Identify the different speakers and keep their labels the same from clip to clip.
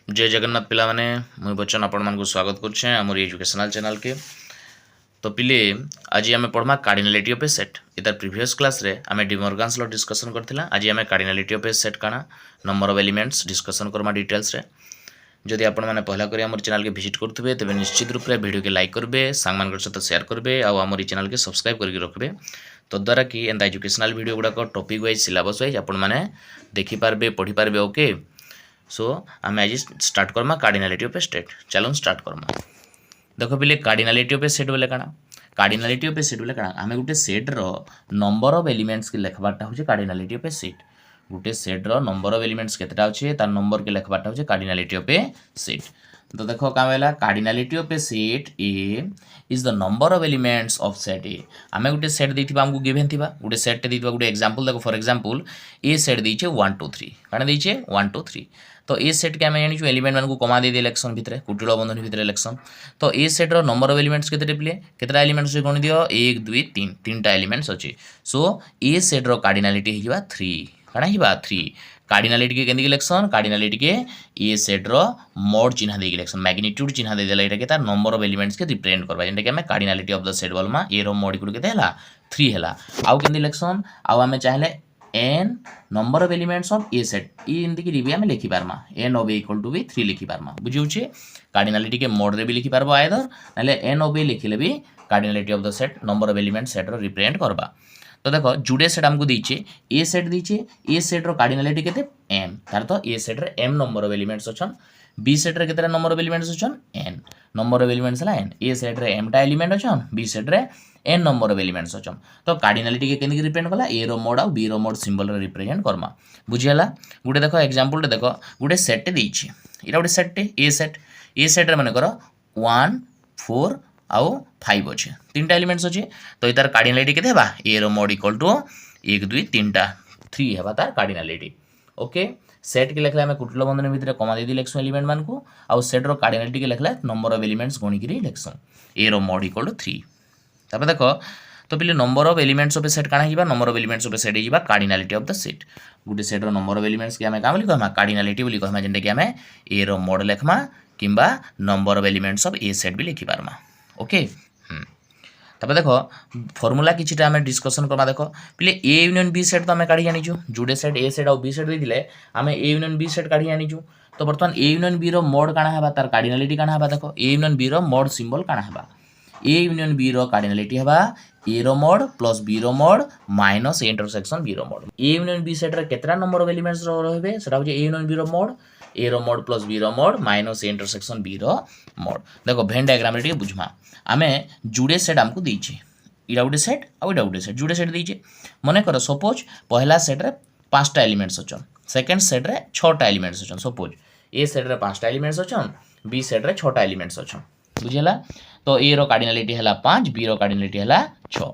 Speaker 1: जय जगन्नाथ पिला माने मुई बच्चन आपण मान को स्वागत करछे हमर एजुकेशनल चैनल के। तो पिले आज आम पढ़मा कार्डिनलिटी ऑफ ए सेट। इधर प्रीवियस क्लास रे आम डिमॉर्गन्स लॉ डिस्कशन करथिला। आज आम कार्डिनलिटी ऑफ ए सेट काना number of elements discussion Karma details रे। जदि आपण माने पहला करी हमर चैनल के विजिट करथबे तबे निश्चित रूप रे वीडियो के लाइक करबे, सांग मान सहित शेयर करबे और हमर चैनल के सब्सक्राइब करके रखबे। तो द्वारा कि एंता एजुकेशनल वीडियो गुडा को टॉपिक वाइज सिलेबस वाइज आपण माने देखि पारबे पढ़ी पारबे। ओके, सो आम आज start Karma cardinality of A state. चलो स्टार्ट करमा। देखो पिले कार्डिनलिटी ऑफ ए सेट बोले काना, कार्डिनलिटी ऑफ ए सेट बोले काना आमे गुटे सेट रो नंबर ऑफ एलिमेंट्स के लेखबाटा होचे कार्डिनलिटी ऑफ ए सेट। गुटे सेट रो नंबर ऑफ एलिमेंट्स केतेटा होचे तार नंबर के लेखबाटा होचे कार्डिनलिटी ऑफ ए सेट। तो देखो का वेला cardinality of A set A is the number of elements of set ए। आमे गुटे सेट देथिबा हमकु गिवन थिबा गुटे सेट देथिबा गुटे एग्जांपल देखो। फॉर एग्जांपल ए सेट देइचे 1 2 3 काना देइचे 1 2 3। तो ए सेट के आम जानी एलिमेंट मान को कमा दे इलेक्शन भितर कुटिल बंधन भितर इलेक्शन। तो ए सेट रो नंबर ऑफ एलिमेंट्स केते प्ले केतेटा एलिमेंट्स गण दियो 1 2 3 तीनटा एलिमेंट्स अछि। सो ए सेट रो कार्डिनलिटी हिबा 3 काना हिबा 3। कार्डिनलिटी के केंदी इलेक्शन कार्डिनलिटी के ए सेट रो मोड चिन्ह दे इलेक्शन मैग्नीट्यूड चिन्ह दे देला एटा के तार नंबर ऑफ एलिमेंट्स के रिप्रेजेंट करबा जेंटा के हम कार्डिनलिटी ऑफ द सेट बोलमा ए रो मोड इक्वल केते हला 3 हला। आउ केंदी इलेक्शन आउ हमें चाहले n number of elements of A set ई इनदी की रिवी हमें लिखि पारमा n of a equal to भी 3 लिखि पारमा। बुझिउछे कार्डिनलिटी के मोड रे भी लिखि पारबो आइदर नाले n ऑफ a लिखिले भी cardinality of the set number of elements set रो रिप्रेजेंट करबा। तो देखो जुडे सेट हमको दीचे ए सेट दीचे ए सेट रो कार्डिनलिटी केते m तार तो ए सेट रे m नंबर ऑफ एलिमेंट्स अछन बी सेट रे केते नंबर ऑफ एलिमेंट्स अछन n नंबर ऑफ एलिमेंट्स ला n ए सेट रे m टा एलिमेंट अछन बी सेट रे n नंबर ऑफ एलिमेंट्स अछन। तो कार्डिनलिटी के केंदी रिप्रेजेंट कला a रो मोड आ b रो मोड सिंबल रे रिप्रेजेंट करमा। बुझियला गुटे देखो एग्जांपल रे देखो गुटे set दीची Ira Gute set A set रे माने करो 1 4 आउ 5 अच्छे तीनटा एलिमेंट्स अच्छे। तो इतार कार्डिनलिटी केते हेबा ए रो मोड इक्वल टू 1 2 3टा 3 हेबा तार कार्डिनलिटी। ओके, सेट के लेखला हमें कुटलो बंधन भितर कमा दे इलेक्शन एलिमेंट मान को आउ सेट रो कार्डिनलिटी के लेखला नंबर ऑफ एलिमेंट्स गणी करी इलेक्शन ए रो मोड इक्वल टू 3। तब देखो तो पिले number of elements of A set काना हिबा number of elements of A set हिबा कार्डिनलिटी ऑफ द सेट। गुटे सेट रो नंबर ऑफ एलिमेंट्स के हमें का बोली कहमा कार्डिनलिटी बोली कहमा जेंटा कि हमें ए रो मोड लेखमा किंबा number of elements of A set भी लिखि पारमा। ओके, तब देखो फॉर्मूला किछिटा हमें डिस्कशन करबा। देखो पिले ए यूनियन बी सेट तो हमें काढी जानिछु जुडे सेट ए सेट और बी सेट देथिले हमें ए यूनियन बी सेट काढी जानिछु। तो वर्तमान ए यूनियन बी रो मोड काना हेबा तार कार्डिनलिटी काना हेबा। देखो ए यूनियन बी रो मोड सिंबल काना हेबा ए यूनियन बी रो कार्डिनलिटी हेबा ए रो मोड प्लस बी रो mod minus A intersection B रो mod. A union B set रे केतरा नंबर ऑफ एलिमेंट्स रहबे सेटा होजे ए यूनियन बी रो मोड ए रो मोड प्लस बी रो mod minus A intersection B रो मोड। देखो भेन डायग्राम रे टिके बुझमा आमे जुडे सेट हमको दीचे इरा गुटे सेट आ इरा गुटे सेट जुडे सेट दीचे। मने करो सपोज पहला सेट रे 5टा एलिमेंट्स अछन सेकंड सेट रे 6टा एलिमेंट्स अछन। सपोज ए सेट रे 5टा एलिमेंट्स अछन बी सेट रे 6टा एलिमेंट्स अछन। बुझिला तो ए रो कार्डिनलिटी हला 5 बी रो कार्डिनलिटी हला 6।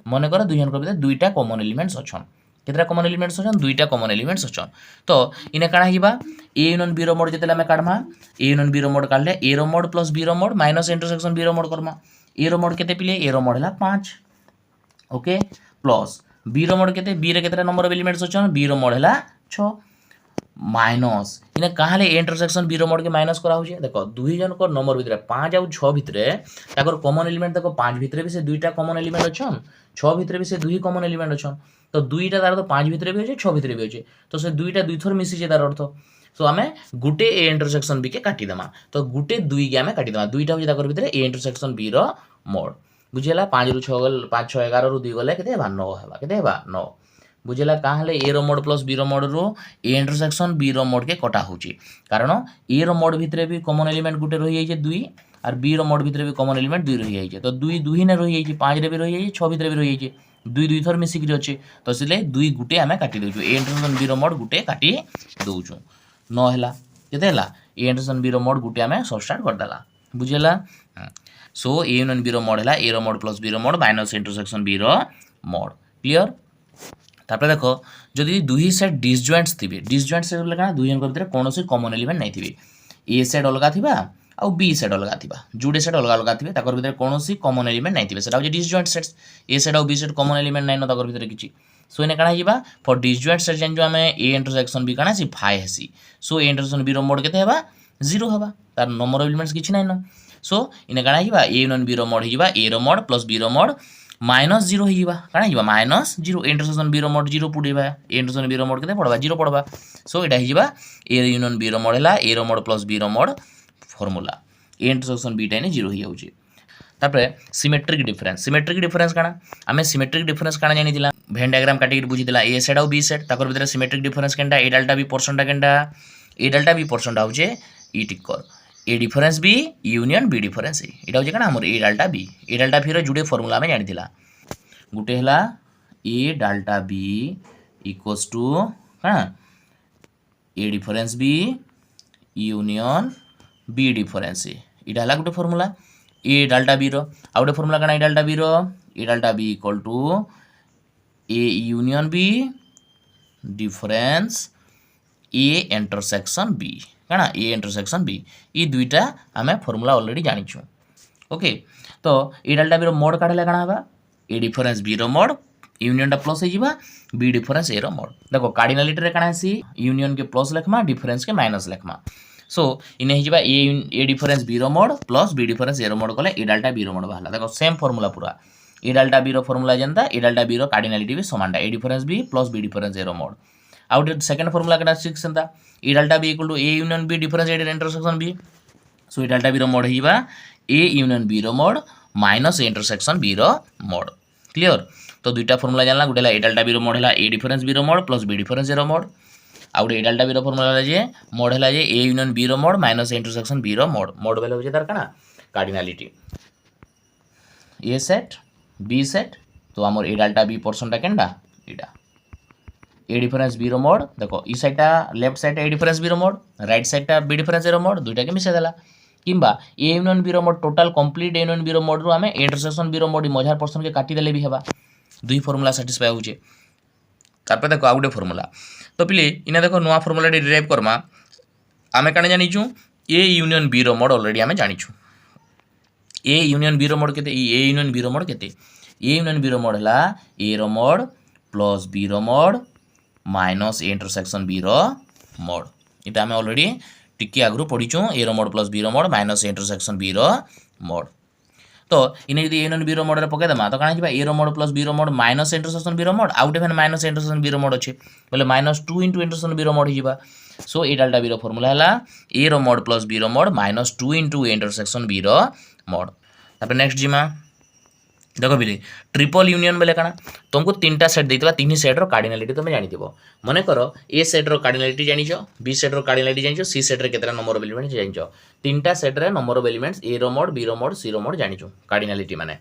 Speaker 1: मने करो दुई जनकर भितर दुईटा कॉमन एलिमेंट्स अछन केतरा कॉमन एलिमेंट्स अछन दुईटा कॉमन एलिमेंट्स अछन। तो इने काना हिबा ए यूनियन बी रो मोड जेतेला में काढमा ए यूनियन बी रो मोड काढले ए रो मोड प्लस बी रो मोड माइनस इंटरसेक्शन बी रो मोड करमा। ए रो मोड केते पिले ए रो मोड हला 5 ओके प्लस बी रो मोड केते बी रे केतरा नंबर ऑफ एलिमेंट्स अछन बी रो मोड हला 6 माइनस इने कहाले इंटरसेक्शन बी रो मोड के माइनस करा होजे। देखो दुई जन को नंबर भितर 5 और 6 भितर ताकर कॉमन एलिमेंट देखो 5 भितर भी से दुईटा कॉमन एलिमेंट अछन 6 भितर भी से दुई कॉमन एलिमेंट अछन। तो दुईटा तार तो 5 भितर भी होजे 6 भितर भी होजे तो से दुईटा दुई थर मिसी जे तार अर्थ। सो हमें गुटे ए इंटरसेक्शन बी के काटी देमा तो गुटे दुई के हमें काटी देमा दुईटा होजे ताकर भितर ए इंटरसेक्शन बी रो मोड। बुझिला 5 रु 6 गल 5 6 11 रु 2 गले केते हेबा 9 हेबा केते हेबा 9। बुझेला काहले ए रो मोड प्लस बी रो मोड रो ए इंटरसेक्शन बी रो मोड के कटा होची कारण ए रो मोड भितरे भी कॉमन एलिमेंट गुटे रही जाइए 2 और बी रो मोड भितरे भी कॉमन एलिमेंट 2 रही जाइए। तो 2 2 ने रही जाइए 5 रे भी रही जाइए 6 भितरे भी रही जाइए 2 2 थर मिसिक अछि। तो सिले 2 गुटे हमें काटी दोछु ए इंटरसेक्शन बी रो मोड गुटे काटी दोछु 9 हला केते हला ए इंटरसेक्शन बी रो मोड गुटे हमें सब्सट्रैक्ट कर देला। बुझेला सो ए यूनियन बी रो मोड हला ए रो मोड प्लस बी रो मोड माइनस इंटरसेक्शन बी रो मोड। क्लियर तापर देखो जदि दुई सेट डिसजॉइंट्स थिबे डिसजॉइंट्स से लगा दुई जन भितर कोनोसी कॉमन एलिमेंट नै थिबे ए सेट अलगा थिबा आ बी सेट अलगा थिबा जुडे सेट अलगा अलगा थिबे ताकर भितर कोनोसी कॉमन एलिमेंट नै थिबे सेटा होजे डिसजॉइंट सेट्स ए सेट और बी सेट कॉमन एलिमेंट नै न ताकर भितर किछि। सो इने काना हिबा फॉर डिसजॉइंट सेट जेन जो हमें ए इंटरसेक्शन बी काना सी फाइ हेसी। सो ए इंटरसेक्शन बी रो मोड केते हेबा जीरो हवा तार नंबर ऑफ एलिमेंट्स किछि नाइन सो इने काना हिबा ए यूनियन बी रो मोड हिबा ए रो मोड प्लस बी रो मोड माइनस जीरो हिबा काना हिबा माइनस जीरो इंटरसेक्शन बी रो मोड जीरो पुडीबा ए इंटरसेक्शन बी रो मोड केते पड़बा जीरो पड़बा सो एटा हिबा ए यूनियन बी रो मोड हला ए रो मोड प्लस बी रो mod formula A intersection B टाइने जीरो हि जाउची तापरे सिमेट्रिक डिफरेंस काना आमे सिमेट्रिक डिफरेंस काना जानिदिला वेन डायग्राम काटी बुझिदिला ए सेट और बी सेट ताकर भितर सिमेट्रिक डिफरेंस केनटा ए डेल्टा बी परसेंट केनटा ए डेल्टा बी परसेंट होचे ई टिकर A difference B union B difference एटा होचे काना हमर ए डेल्टा बी रो जुडे फार्मूला आमे जानिदिला गुटे हला A delta B equals to काना A difference B union B difference एटा हला गुटे फार्मूला ए डेल्टा बी रो आ गुटे फार्मूला काना A delta B equal to A union B difference A intersection B काना ए इंटरसेक्शन बी ई दुईटा आमे फार्मूला ऑलरेडी जानिछु ओके तो ए डेल्टा बी रो मोड काढले काना हबा ए डिफरेंस बी रो मोड यूनियन टा प्लस होइबा बी डिफरेंस ए रो मोड देखो कार्डिनलिटी रे काना सी यूनियन के प्लस लिखमा डिफरेंस के माइनस लिखमा सो इने हिजबा ए डिफरेंस बी रो mod plus B difference A रो मोड कले ए डेल्टा बी रो मोड बाहला देखो सेम फार्मूला पूरा ए डेल्टा बी रो फार्मूला जनता ए डेल्टा बी रो कार्डिनलिटी भी समानटा A difference B plus B difference A रो मोड आउट सेकंड फार्मूला केटा 6 संता A delta B equal to A union B difference A intersection B so A delta B रो mod हिबा A union B रो mod minus A intersection B रो mod clear तो दुईटा फार्मूला जानला गुटेला ए डेल्टा बी रो mod हला ए डिफरेंस बी रो mod plus B difference A रो मोड आउट ए डेल्टा बी रो फार्मूला हला जे मोड हला जे ए यूनियन बी रो mod minus A intersection B रो मोड वैल्यू होचे तार काना cardinality A set B set तो आमर ए डेल्टा बी परसेंट केनडा एडा ए डिफरेंस बी रो मोड देखो ई साइडटा left side A difference B रो मोड राइट साइडटा बी डिफरेंस ए रो मोड दुईटा के मिसे देला किंबा ए यूनियन बी रो mod total complete A union B रो मोड रो आमे इंटरसेक्शन बी रो मोड मझार परसेंट के काटी देले भी हेबा दुई फार्मूला सैटिस्फाई होचे तापर देखो आउटे फार्मूला तो पिले इना देखो नुआ फार्मूला डिराइव करमा आमे काने जानिछु ए यूनियन बी रो मोड ऑलरेडी आमे जानिछु ए यूनियन बी रो मोड केते ए यूनियन बी रो मोड केते ए यूनियन बी रो मोड हला ए रो मोड प्लस बी रो mod minus A intersection B रो मोड इटा आमे ऑलरेडी टिके आगरु पढिछु ए रो मोड प्लस बी रो mod minus A intersection B रो मोड तो इने यदि ए यूनियन बी रो मोड रे पके दमा तो काना हिबा ए रो मोड प्लस बी रो मोड माइनस इंटरसेक्शन बी रो मोड आउट फेन माइनस इंटरसेक्शन बी रो मोड अछि बोले माइनस 2 इनटू इंटरसेक्शन बी रो मोड हिबा सो ए डेल्टा बी रो फार्मूला हला ए रो मोड प्लस बी रो mod minus 2 into intersection B रो मोड तापर नेक्स्ट जिमा देखो बिली ट्रिपल यूनियन बेले काना तुमको तीनटा सेट देइतबा तीन सेट रो कार्डिनलिटी तुम जानिथिबो मने करो ए सेट रो कार्डिनलिटी जानिछो बी सेट रो कार्डिनलिटी जानिछो सी सेट रे केतरा नंबर ऑफ एलिमेंट्स जानिछो तीनटा सेट रे नंबर ऑफ एलिमेंट्स ए रो मोड बी रो मोड सी रो मोड जानिछो कार्डिनलिटी माने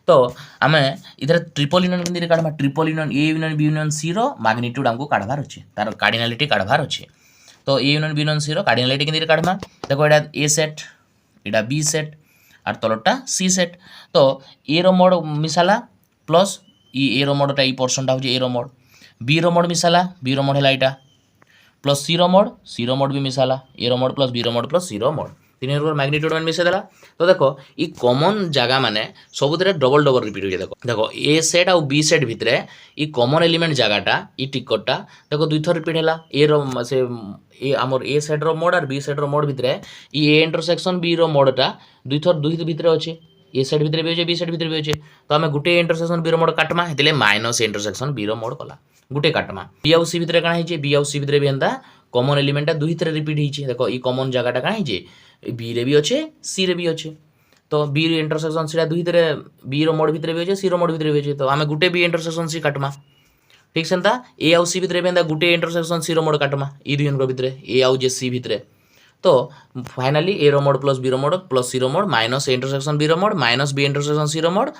Speaker 1: तो आमे इधर ट्रिपल यूनियन केंदी काढमा triple union A union B union C रो मैग्नीट्यूड हमको काढबार अछि तार कार्डिनलिटी काढबार अछि तो A union B union C row cardinality केंदी काढमा देखो एडा ए सेट एडा बी सेट और तलटा सी सेट तो ए रो मोड मिसाला प्लस ए रो मोडटा ई परसेंट होजे ए रो मोड बी रो मोड मिसाला बी रो मोड हला एटा प्लस सी रो मोड भी मिसाला ए रो मोड प्लस बी रो मोड प्लस सी रो मोड तीन रो मैग्नीट्यूड मान मिसे देला तो देखो ई कॉमन जगह माने सबुतरे डबल डबल रिपीट हो देखो देखो ए सेट और बी सेट भितरे ई कॉमन एलिमेंट जगहटा ई टिकटटा देखो दुई थर रिपीट हैला ए रो से ए हमर ए सेट रो मोड और बी सेट रो मोड भितरे ई ए इंटरसेक्शन बी रो मोडटा दुई थर दुई भितरे अछि ए सेट भितरे भी अछि बी सेट भितरे भी अछि तो हमें गुटे इंटरसेक्शन बी रो मोड काटमा हेतले माइनस इंटरसेक्शन बी रो मोड कला गुटे काटमा बी आउ सी भितरे काना हिचे बी आउ सी भितरे भी एंदा कॉमन एलिमेंटटा दुई थर रिपीट हिचे देखो ई कॉमन जगहटा काना हिचे बी रे भी अच्छे सी रे भी अच्छे तो बी इंटरसेक्शन सी दुई थे बी रो मोड भितर भी अच्छे सी रो मोड भितर भी अच्छे तो आम गुटे बी इंटरसेक्शन सी काटमा ठीक सेंता ए आउ सी भितर भी गुटे इंटरसेक्शन सी रो मोड काटमा ई दुई भितर ए आउ जे सी भितर तो फाइनाली ए रो मोड प्लस सी रो mod minus A intersection B रो mod minus B intersection C रो mod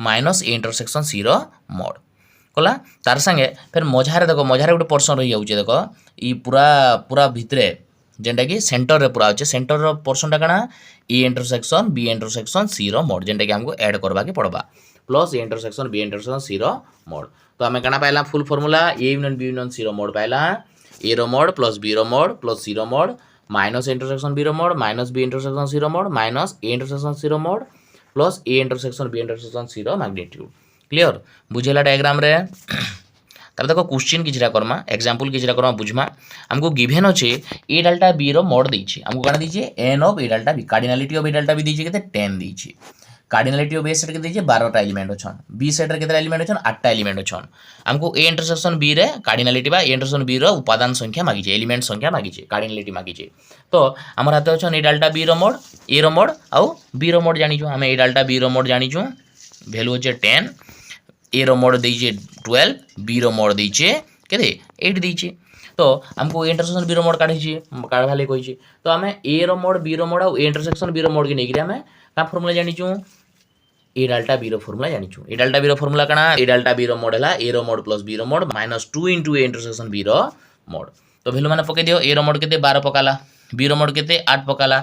Speaker 1: minus A intersection C रो मोड कला तार संगे फिर मझारे देखो मझारे गोटे पोर्शन रही जाऊे देखो ई पूरा पूरा भितरे जेनटा कि सेंटर रे पूरा अच्छे सेंटर रो पोर्शनटा काना A intersection B intersection C रो मोड जेनटा कि हमको ऐड करबा के पड़बा plus A intersection B intersection C रो मोड तो हमें काना पाइला full formula A union B union C रो मोड पाइला ए रो मोड प्लस बी रो मोड प्लस सी रो मोड माइनस इंटरसेक्शन बी रो mod minus B intersection C रो mod minus A intersection C रो mod plus A intersection B intersection C रो magnitude clear बुझेला diagram रे तब देखो क्वेश्चन किछरा करमा एग्जांपल किछरा करमा बुझमा हमको गिवन अच्छे ए डेल्टा बी रो मोड दीजिए हमको कण दीजिए n of A delta B cardinality of A delta B दीजिए केते 10 दीजिए कार्डिनलिटी ऑफ ए सेट के दीजिए 12टा एलिमेंट अछन बी सेट रे केते एलिमेंट अछन 8टा एलिमेंट अछन हमको ए इंटरसेक्शन बी रे कार्डिनलिटी बा ए इंटरसेक्शन बी रो उपादान संख्या मागिजे एलिमेंट संख्या मागिजे कार्डिनलिटी मागिजे तो हमर हाथ अछन ए डेल्टा बी रो मोड ए रो मोड आउ बी रो मोड जानि छु हमें ए डेल्टा बी रो मोड जानि छु वैल्यू होचे 10 ए रो मोड दीजिए 12 बी रो मोड दीजिए केते 8 दीजिए तो हमको ए इंटरसेक्शन बी रो मोड काढी छी काढ भाले कोइ छी तो हमें ए रो मोड बी रो मोड आउ ए इंटरसेक्शन बी रो मोड के नेगिरे हमें का फार्मूला जानि छु ए डेल्टा बी रो फार्मूला जानि छु ए डेल्टा बी रो फार्मूला कणा ए डेल्टा बी रो मोड हला ए रो मोड प्लस बी रो मोड -2 * ए इंटरसेक्शन बी रो मोड तो वैल्यू माने पके दियो ए रो मोड केते 12 पकाला बी रो मोड केते 8 पकाला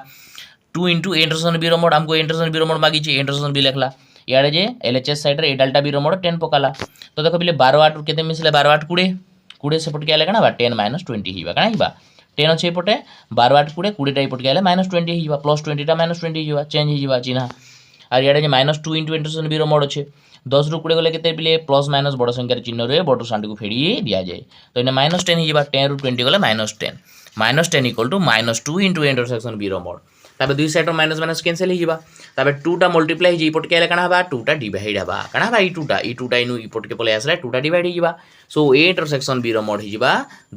Speaker 1: 2 * ए इंटरसेक्शन बी रो मोड हमको ए इंटरसेक्शन बी रो मोड मागी छी इंटरसेक्शन बी लिखला याडे जे एलएचएस साइड रे ए डेल्टा बी रो मोड 10 पकाला तो देखो बिले 12 8 केते मिसले 12 8 20 20 सेपट के आले कणा बा 10 - 20 हिबा कणा हिबा 10 अछि एपटे 12 8 20 20 टा एपट के आले -20 हिबा प्लस 20 टा -20 हिबा चेंज हिबा चिन्हा और याडे जे -2 * इंटरसेक्शन बी रो मोड अछि 10 रु 20 गले केते बिले प्लस माइनस बड़ संख्या रे चिन्ह रे बड़ सांड को फेडी दिया जाय तो इने -10 हिबा 10 रु 20 गले -10 -10 = -2 * इंटरसेक्शन बी रो मोड तबे दुई side minus minus cancel Hiba तबे 2 टा मल्टीप्लाई हिजी इपट के आले कणा बा 2 टा डिवाइड हबा कणा बा ई 2 टा इनु इपट के पले आसला 2 टा डिवाइड हिबा सो ए इंटरसेक्शन बी रो मोड हिजिबा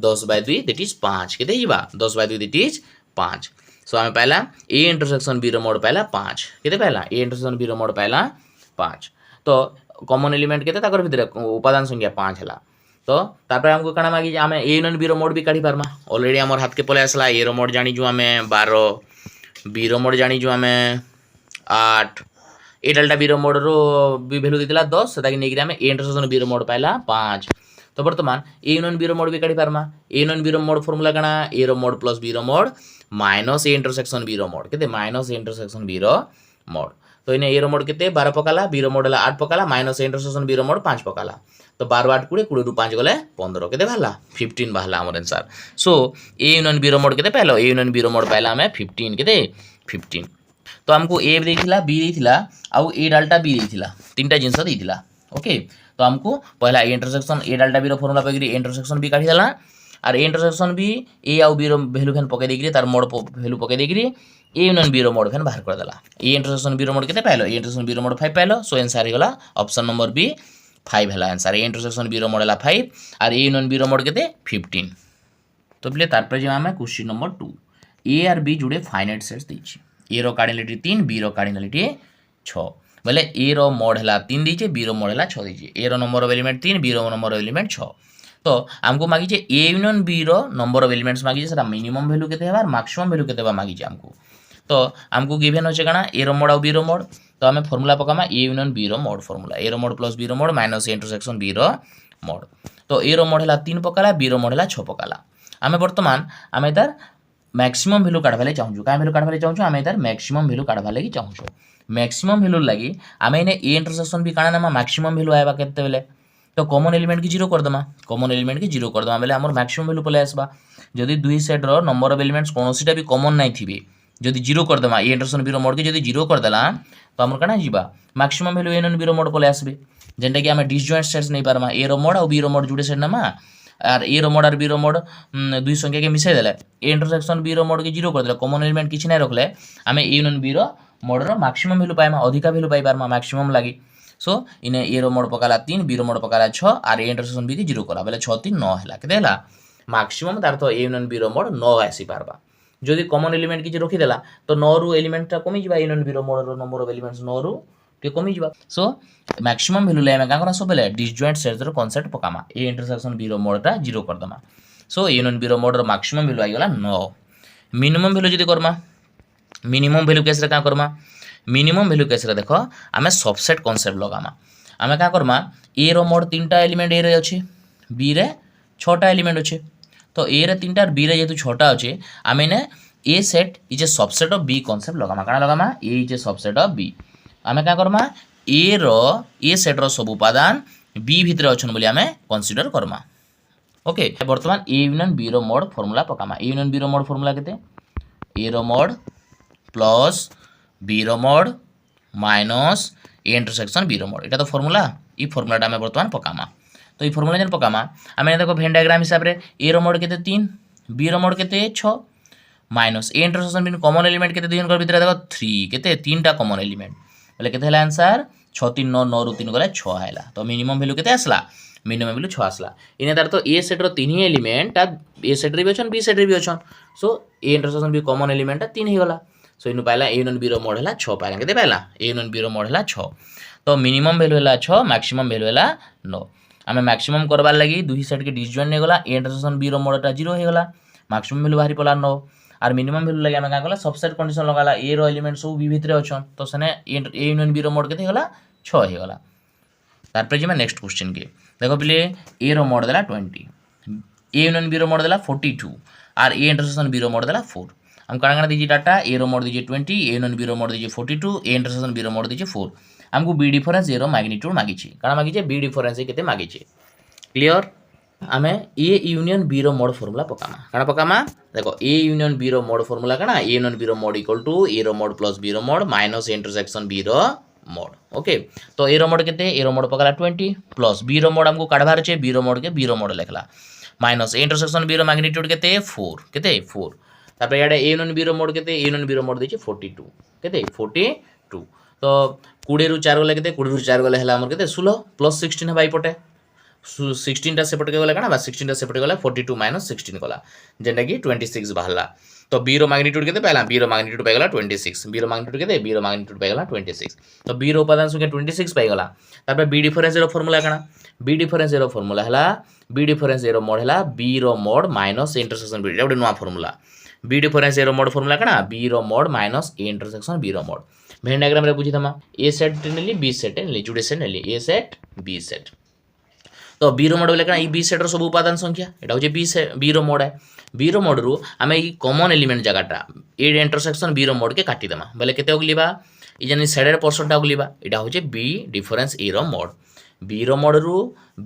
Speaker 1: 10/2 दैट इज 5 केते हिबा 10/2 दैट इज 5 सो हमें पहला ए इंटरसेक्शन बी रो मोड पहला 5 केते पहला ए इंटरसेक्शन बी रो मोड पहला 5 तो कॉमन एलिमेंट केते ताकर भीतर उपादान संख्या 5 हला तो तापर हमको कणा मागी जे हमें ए यूनियन बी रो मोड भी काढी पारमा ऑलरेडी हमर हाथ के पले आसला ए रो मोड जानि जो हमें 12 बी रो मोड जानि जो हमें 8 ए डेल्टा बी रो मोड रो भी वैल्यू दितला 10 सेटा कि नेगिरा हमें ए इंटरसेक्शन बी रो मोड पाइला 5 तो वर्तमान ए यूनियन बी रो मोड भी काढी पारमा ए यूनियन बी रो मोड फार्मूला कणा ए रो मोड प्लस बी रो mod minus A intersection B रो मोड केते माइनस ए इंटरसेक्शन बी रो मोड तो इने ए रो मोड केते 12 पकाला बी रो मोड हला 8 पकाला माइनस ए इंटरसेक्शन बी रो मोड 5 पकाला तो 12 8 20 20 रु 5 गले 15 केते भाला 15 भाला हमर answer so A union B रो मोड केते पहलो ए यूनियन बी रो मोड पहला हमें 15 केते 15 तो हमको ए देथिला बी देथिला आउ ए डेल्टा बी देथिला तीनटा जिंस देथिला ओके तो हमको पहला A intersection A delta B रो फार्मूला पकरी इंटरसेक्शन बी काढी देला और ए इंटरसेक्शन बी ए आउ बी रो वैल्यू फैन पके देकरी तार मोड वैल्यू पके देकरी ए यूनियन बी रो मोड फैन बाहर कर देला ए इंटरसेक्शन बी रो मोड केते पाइलो ए इंटरसेक्शन बी रो मोड 5 पाइलो सो आंसर हे गला ऑप्शन नंबर बी 5 हला आंसर ए इंटरसेक्शन बी रो मोड हला 5 और ए यूनियन बी रो मोड केते 15 तो बिले तार पर जे हमें क्वेश्चन नंबर 2 ए और बी जुड़े फाइनाइट सेट्स देछि ए रो कार्डिनलिटी 3 बी रो कार्डिनलिटी 6 बोले ए रो मोड हला 3 दीजिए बी रो मोड हला 6 दीजिए ए रो नंबर ऑफ एलिमेंट 3 बी रो नंबर ऑफ एलिमेंट 6 तो हमको मागी जे ए यूनियन बी रो नंबर ऑफ एलिमेंट्स मागी जे सेटा मिनिमम वैल्यू केते हेबा मैक्सिमम वैल्यू केते बा मागी जे हमको हमको गिवन होचे कणा ए रो मोड और बी रो मोड तो हमें फार्मूला पकामा ए यूनियन बी रो मोड फार्मूला ए रो मोड प्लस बी रो mod minus A intersection B रो मोड तो ए रो मोड हला 3 पकाला बी रो मोड हला 6 पकाला हमें वर्तमान हमें तार मैक्सिमम वैल्यू काढवाले चाहूछु का वैल्यू काढवाले चाहूछु हमें तार मैक्सिमम वैल्यू काढवाले की चाहूछु मैक्सिमम वैल्यू लागि हमें ने ए इंटरसेक्शन बी काना ना मैक्सिमम वैल्यू आएबा केते बेले तो कॉमन एलिमेंट की 0 कर दमा कॉमन एलिमेंट की 0 कर दमा बेले हमर मैक्सिमम वैल्यू पले आसबा जदी दुई सेट रो नंबर ऑफ एलिमेंट्स कोनोसीटा भी कॉमन नै थिबे जदी 0 कर दमा ए इंटरसेक्शन बी रो मोड के जदी 0 कर देला तो हमर कना जीबा मैक्सिमम वैल्यू ए नन बी रो मोड पले आसबे जेंटा कि हमें डिसजॉइंट सेट्स नै पारमा ए रो मोड और बी रो मोड जुड़े सेट नमा और ए रो मोड और बी रो मोड दुई संख्या के मिसाई देले ए इंटरसेक्शन बी रो मोड के 0 कर देले कॉमन एलिमेंट किछ नै रखले हमें ए नन बी रो मोड रो मैक्सिमम वैल्यू पाइमा अधिका वैल्यू पाइ पारमा मैक्सिमम लागि सो इने ए रो मोड पकाला 3 बी रो मोड पकाला 6 और ए इंटरसेक्शन बी के 0 कला बेले 6 3 9 हला के देला मैक्सिमम तार तो ए यूनियन बी रो मोड 9 आसी पारबा जदि कॉमन एलिमेंट किछ रखि देला तो 9 रु एलिमेंट टा कमी जिबा ए यूनियन बी रो मोड रो नंबर ऑफ एलिमेंट्स 9 रु के कमी जिबा सो मैक्सिमम वैल्यू ले में का करा सब बेले डिसजॉइंट सेट्स रो कांसेप्ट पकामा ए इंटरसेक्शन बी रो मोड टा 0 कर दमा सो ए यूनियन बी रो मोड रो मैक्सिमम वैल्यू आइ गला 9 मिनिमम वैल्यू जदि करमा मिनिमम वैल्यू केस रे का करमा मिनिमम वैल्यू केस रे देखो हमें सबसेट कांसेप्ट लगामा हमें क्या करमा ए रो मोड 3टा एलिमेंट ए रे अछि बी रे 6टा एलिमेंट अछि तो ए रे 3टा और बी रे जेतु 6टा अछि हमें ने A set is a subset of B concept लगामा काना लगामा A is a subset of B हमें क्या Karma A row A set रो सब उपादान बी भितर अछन बोली हमें कंसीडर करमा ओके वर्तमान ए यूनियन बी रो मोड फार्मूला पकामा ए यूनियन बी रो मोड फार्मूला केते ए रो मोड प्लस बी रो mod minus A intersection B रो मोड एटा तो फार्मूला ई फार्मूलाटा हमें वर्तमान पकामा तो ये फॉर्मूला जन पकामा आम देखो भेन डायग्राम हिसाब से ए रो मोड केते 3 बी रो मोड केते 6 minus A intersection B common element केते दुई जन भितर देखो 3 केते 3टा कॉमन एलिमेंट बोले केते हला आंसर 6 3 9 9 रु 3 गले 6 हैला तो मिनिमम वैल्यू केते आसला मिनिमम वैल्यू 6 आसला इने तार तो ए सेट रो 3 ही एलिमेंट ए सेट रे भी अछन बी सेट रे भी अछन so A intersection B common element 3 ही गला सो इनु पाइला ए यूनियन बी रो मोड हला 6 पाइला केते पाइला ए यूनियन बी रो मोड हला 6 तो मिनिमम वैल्यू हला 6 मैक्सिमम वैल्यू हला 9 आमे मैक्सिमम करबार लागि दुही सेट के डिसजॉइंट ने गला ए इंटरसेक्शन बी रो मोडटा 0 हे गला मैक्सिमम वैल्यू बाहरी पला 9 और मिनिमम वैल्यू लागि आमे का गला सबसेट कंडीशन लगाला ए रो एलिमेंट सब बी भितरे अछन तो सने ए यूनियन बी रो मोड केते गला 6 हे गला तार पे जे नेक्स्ट क्वेश्चन के देखो पहले ए रो मोड देला 20 ए यूनियन बी रो मोड देला 42 और ए इंटरसेक्शन बी रो मोड देला 4 हम काना काना दीजिए डाटा ए रो मोड दीजिए 20 ए यूनियन बी रो मोड दीजिए 42 ए इंटरसेक्शन बी रो मोड दीजिए 4 हमको बी डिफरेंस ए रो मैग्नीट्यूड मागी छी काना मागी छी बी डिफरेंस केते मागी छी क्लियर आमे ए यूनियन बी रो मोड फार्मूला पकामा काना पकामा देखो ए यूनियन बी रो मोड फार्मूला काना ए यूनियन बी रो मोड इक्वल टू ए रो मोड प्लस बी रो मोड माइनस इंटरसेक्शन बी रो मोड ओके तो ए रो मोड केते ए रो मोड पकाला 20 प्लस बी रो मोड हमको काढबार छे बी रो मोड के बी रो मोड लिखला माइनस इंटरसेक्शन बी रो मैग्नीट्यूड केते 4 केते 4 तापर याडे ए यूनियन बी रो मोड केते ए यूनियन बी रो मोड देछि 42 केते 42 तो 20 रु 4 गले केते 20 रु 4 गले हला हमर केते 16 प्लस 16 है पटे 16 टा सेपट के गला काना बा 16 टा सेपट गला 42 माइनस 16 गला जेंटा कि 26 बाहला तो बी रो मैग्नीट्यूड केते पहला बी रो मैग्नीट्यूड पाइगला 26 बी रो मैग्नीट्यूड केते बी रो मैग्नीट्यूड पाइगला 26 तो बी रो उपादान संख्या 26 पाइगला तापर बी डिफरेंस रो फार्मूला काना बी डिफरेंस रो फार्मूला हला बी डिफरेंस रो मोड हला बी रो मोड माइनस इंटरसेक्शन बी एटा नुवा फार्मूला बी डिफरेंस रो मोड फार्मूला काना बी रो mod minus A intersection B रो मोड भेन डायग्राम रे बुझी थमा ए सेट नेली बी सेट नेली जुडे सेट नेली ए सेट बी सेट तो बी रो मोड बोले काना ई बी सेट रो सब उपादान संख्या एटा होचे बी रो मोड है बी रो मोड रु आमे ई कॉमन एलिमेंट जगाटा ए इंटरसेक्शन बी रो मोड के काटी देमा बोले केते ओगलीबा ई जनी साइड रे परसेंट ओगलीबा एटा होचे बी डिफरेंस ए रो मोड बी रो मोड रु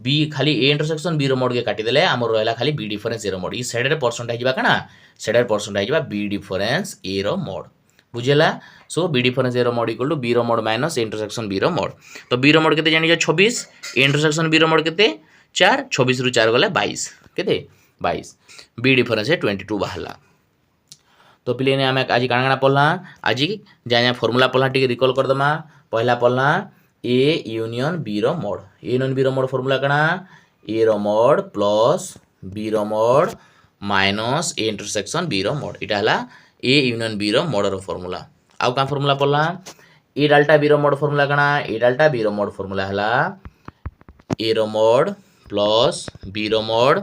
Speaker 1: बी खाली ए इंटरसेक्शन बी रो मोड के काटी देले हमर रहला खाली बी डिफरेंस ए रो मोड ई साइड रे परसेंट आइबा काना साइड रे परसेंट आइबा बी डिफरेंस ए रो मोड बुझेला सो बी डिफरेंस ए रो मोड इक्वल टू बी रो मोड माइनस इंटरसेक्शन बी रो मोड तो बी रो मोड केते जानि 26 इंटरसेक्शन बी रो मोड केते 4 26 रु 4 गले 22 केते 22 बी डिफरेंस है 22 बाहला तो पिले ने हमें आज काना काना पढ़ला आज जा फार्मूला पढ़ला टिके रिकॉल कर दमा पहला पढ़ला ए यूनियन बी रो मोड ए यूनियन बी रो मोड फार्मूला काना ए रो मोड प्लस बी रो mod minus A intersection B रो मोड इटा हला ए यूनियन बी रो मोड रो फार्मूला आउ का फार्मूला पढ़ला ए डेल्टा बी रो मोड फार्मूला काना ए डेल्टा बी रो मोड फार्मूला हला ए रो मोड प्लस बी रो mod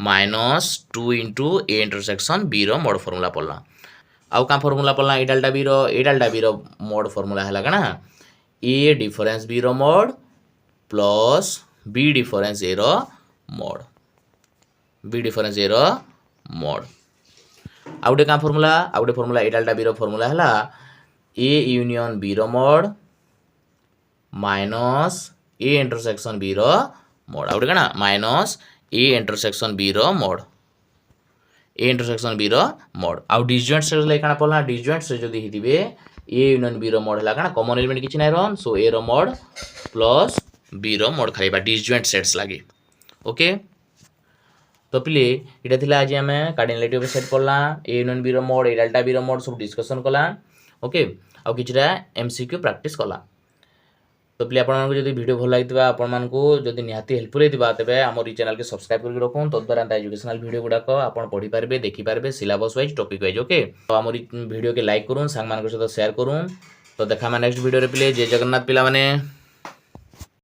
Speaker 1: minus 2 into A intersection B रो मोड फार्मूला पढ़ला आउ का फार्मूला पढ़ला ए डेल्टा बी रो मोड फार्मूला हला काना ए डिफरेंस बी रो mod plus B difference A रो मोड बी डिफरेंस ए रो मोड आउटे का फार्मूला ए डेल्टा बी रो फार्मूला हला ए यूनियन बी रो mod minus A intersection B रो मोड आउटे काना माइनस ए इंटरसेक्शन बी रो मोड ए इंटरसेक्शन बी रो मोड आउ डिसजॉइंट से ले काना पड़ला डिसजॉइंट से जदी हिदिबे ए यूनियन बी रो मोड हला काना कॉमन एलिमेंट किछि नै रहन सो ए रो मोड प्लस बी रो मोड खाइबा डिसजॉइंट सेट्स लागे ओके तो पिले इटा थिला आज हमें कार्डिनलिटी ऑफ सेट पढ़ला ए यूनियन बी रो मोड ए डेल्टा बी रो मोड सब डिस्कशन कला ओके आउ किछरा एमसीक्यू प्रैक्टिस कला तो पिले आपण जदि वीडियो भल लागितबा आपण मानकू जदि निहाती हेल्पफुल हेतिबा तबे हमर ई चैनल के सब्सक्राइब करके रखून तो द्वारा एजुकेशनल वीडियो गुडाक आपण पढ़ी पारबे देखि पारबे syllabus wise topic wise okay तो हमर वीडियो के लाइक करूँ सांग मान सहित शेयर करूँ तो देखा नेक्स्ट वीडियो रे पिले जय जगन्नाथ पिला माने।